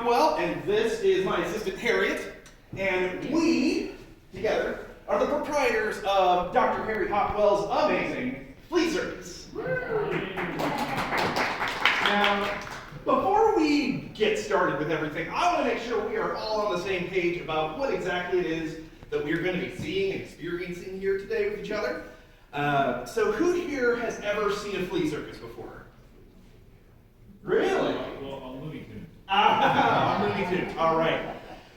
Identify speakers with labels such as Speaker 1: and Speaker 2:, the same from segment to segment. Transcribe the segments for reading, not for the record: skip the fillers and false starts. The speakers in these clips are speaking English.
Speaker 1: Hopwell, and this is my assistant Harriet, and we, together, are the proprietors of Dr. Harry Hopwell's amazing Flea Circus. Now, before we get started with everything, I want to make sure we are all on the same page about what exactly it is that we're going to be seeing and experiencing here today with each other. So who here has ever seen a flea circus before? Really?
Speaker 2: Well, on Looney Tunes.
Speaker 1: On Looney Tunes, all right.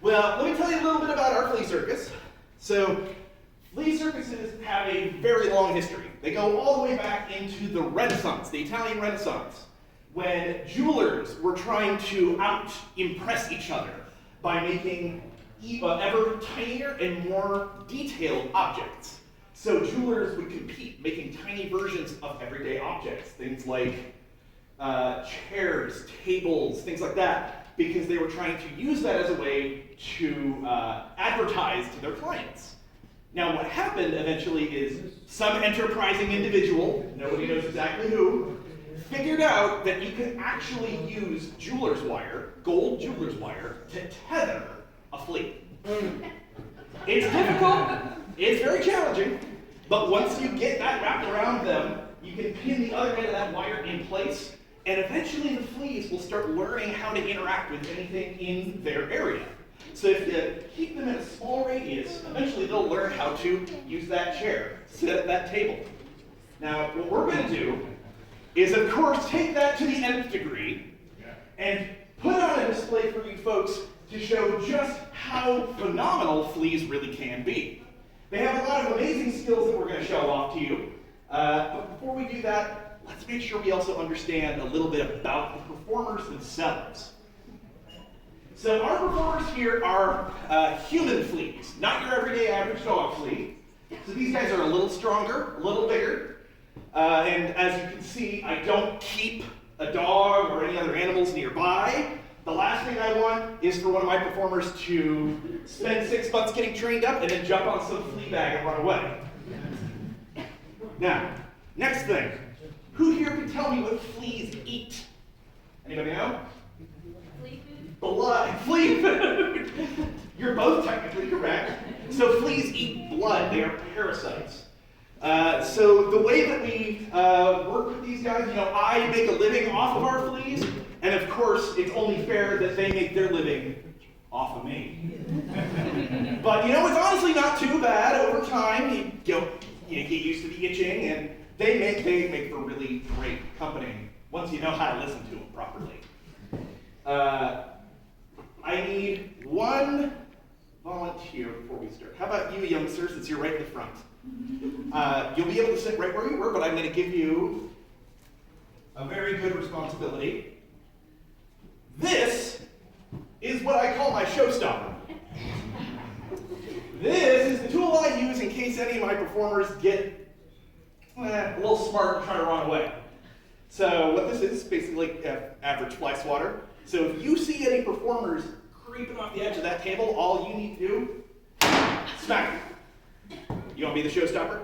Speaker 1: Well, let me tell you a little bit about our flea circus. So, flea circuses have a very long history. They go all the way back into the Renaissance, the Italian Renaissance, when jewelers were trying to out-impress each other by making ever tinier and more detailed objects. So jewelers would compete, making tiny versions of everyday objects, things like chairs, tables, things like that, because they were trying to use that as a way to advertise to their clients. Now what happened eventually is some enterprising individual, nobody knows exactly who, figured out that you can actually use jeweler's wire, gold jeweler's wire, to tether a flea. It's difficult, it's very challenging, but once you get that wrapped around them, you can pin the other end of that wire in place, and eventually the fleas will start learning how to interact with anything in their area. So if you keep them in a small radius, eventually they'll learn how to use that chair, sit at that table. Now, what we're going to do is, of course, take that to the nth degree and put on a display for you folks to show just how phenomenal fleas really can be. They have a lot of amazing skills that we're going to show off to you. But before we do that, let's make sure we also understand a little bit about the performers themselves. So our performers here are human fleas, not your everyday average dog flea. So these guys are a little stronger, a little bigger. And as you can see, I don't keep a dog or any other animals nearby. The last thing I want is for one of my performers to spend 6 months getting trained up and then jump on some flea bag and run away. Now, next thing. Who here can tell me what fleas eat? Anybody know?
Speaker 3: Flea food?
Speaker 1: Blood. Flea food. You're both technically correct. So fleas eat blood. They are parasites. So the way that we work with these guys, I make a living off of our fleas, and of course, it's only fair that they make their living off of me. But it's honestly not too bad. Over time, you get used to the itching, and they make for really great company once you know how to listen to them properly. I need one volunteer before we start. How about you, youngster, since you're right in the front? You'll be able to sit right where you were, but I'm going to give you a very good responsibility. This is what I call my showstopper. This is the tool I use in case any of my performers get a little smart and try to run away. So what this is basically average fly swatter. So if you see any performers creeping off the edge of that table, all you need to do, smack them. You want to be the showstopper?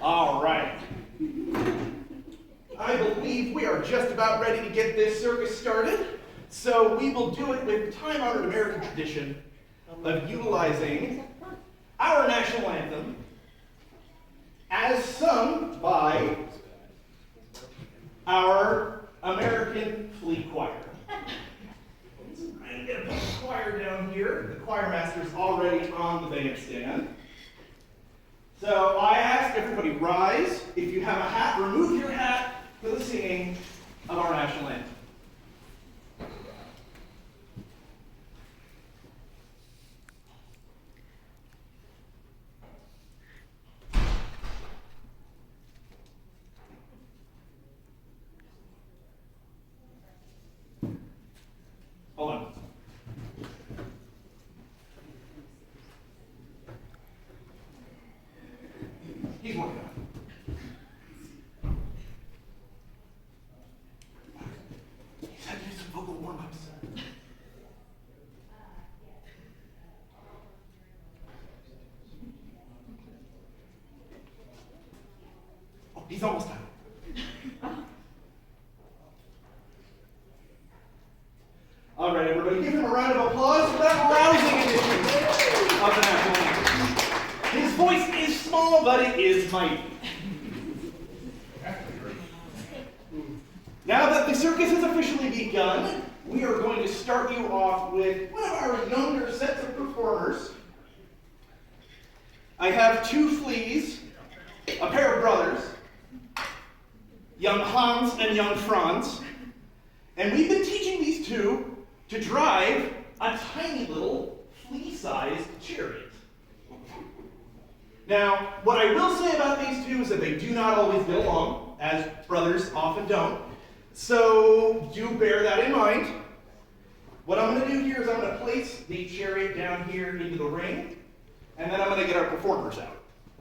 Speaker 1: All right. I believe we are just about ready to get this circus started. So we will do it with the time-honored American tradition of utilizing our national anthem as sung by our American Flea Choir. I'm going to get a choir down here. The choir master's already on the bandstand. So I ask everybody rise. If you have a hat, remove your hat for the singing of our national anthem. Hold on. He's working on it. He's had to do some vocal warm-ups. Oh, he's almost done. All right, everybody. Everybody give him a round of applause for that rousing edition of the national anthem. His voice is small, but it is mighty. Now that the circus has officially begun, we are going to start you off with one of our younger sets of performers. I have two fleas, a pair of brothers, young Hans and young Franz, and we've been teaching these two to drive a tiny little flea-sized chariot. Now, what I will say about these two is that they do not always get along, as brothers often don't, so do bear that in mind. What I'm going to do here is I'm going to place the chariot down here into the ring, and then I'm going to get our performers out.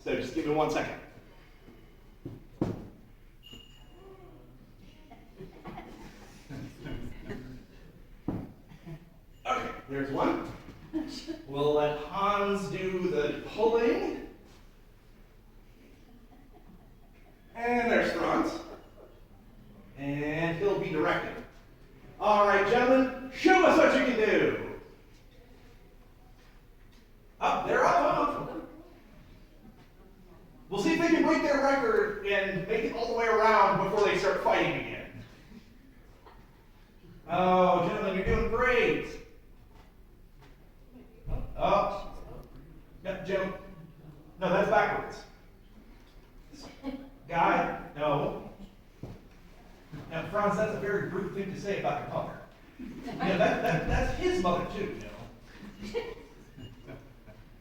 Speaker 1: So just give me 1 second. Okay, there's one. We'll let Hans do the pulling. And there's Franz. And he'll be directing. All right, gentlemen, show us what you can do. Up, they're up. We'll see if they can break their record and make it all the way around before they start fighting again. Oh, gentlemen, you're doing great. Oh, yeah, Jim. No, that's backwards. Guy, no. Now, Franz, that's a very rude thing to say about your mother. Yeah, that's his mother too, you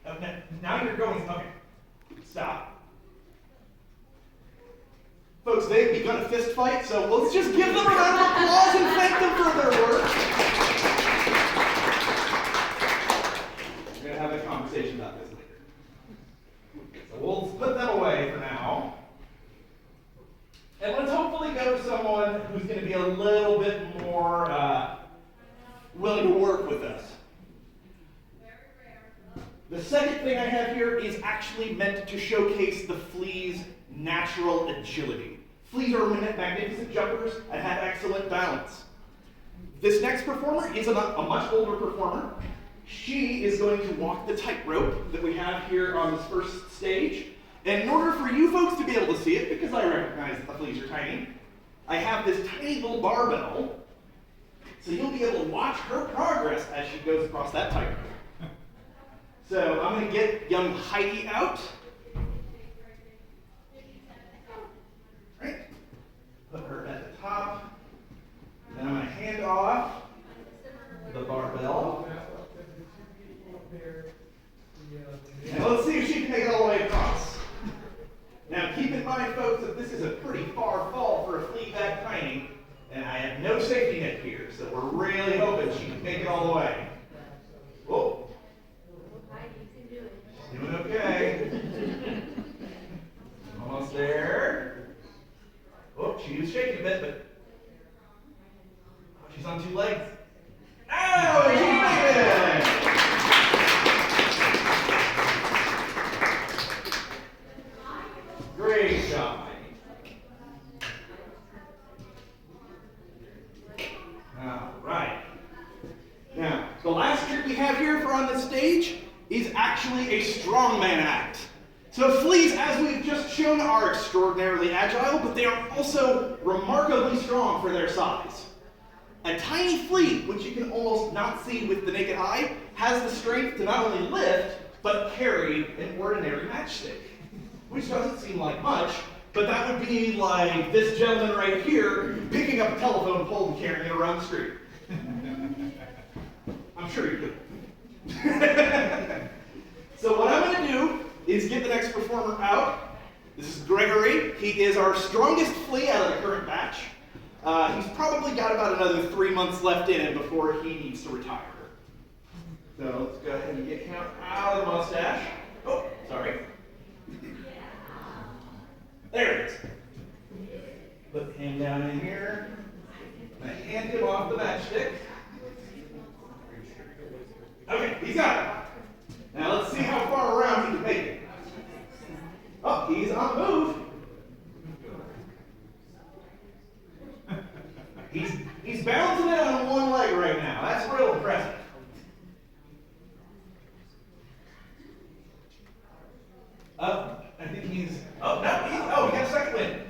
Speaker 1: know. Now you're going, okay, stop. Folks, they've begun a fist fight, so let's just give them a round of applause and thank them for their work. We're going to have a conversation about this later. So we'll put them away for now. And let's hopefully go to someone who's going to be a little bit more willing to work with us. The second thing I have here is actually meant to showcase the flea's natural agility. Fleas are magnificent jumpers and have excellent balance. This next performer is a much older performer. She is going to walk the tightrope that we have here on this first stage. And in order for you folks to be able to see it, because I recognize that the fleas are tiny, I have this tiny little barbell, so you'll be able to watch her progress as she goes across that tightrope. So I'm going to get young Heidi out. Right. Put her at the top. Then I'm going to hand off the barbell. And let's see if she can make it all the way across. Now keep in mind, folks, that this is a pretty far fall for a flea that tiny, and I have no safety net here, so we're really hoping she can make it all the way. Whoa. Doing okay. Almost there. Oh, she was shaking a bit, but she's on 2 legs. Oh, she made it! Great job, Heidi. All right. Now, the last trick we have here for on this stage is actually a strongman act. So fleas, as we've just shown, are extraordinarily agile, but they are also remarkably strong for their size. A tiny flea, which you can almost not see with the naked eye, has the strength to not only lift, but carry an ordinary matchstick. Which doesn't seem like much, but that would be like this gentleman right here picking up a telephone pole and carrying it around the street. I'm sure you could. So what I'm going to do is get the next performer out. This is Gregory. He is our strongest flea out of the current batch. He's probably got about another 3 months left in him before he needs to retire. So let's go ahead and get him out of the mustache. Oh, sorry. There it is. Put him down in here. I hand him off the matchstick. Okay, he's got it. Now let's see how far around he can make it. Oh, he's on the move. He's balancing it on 1 leg right now. That's real present. I think he's, oh, no, we got a second win.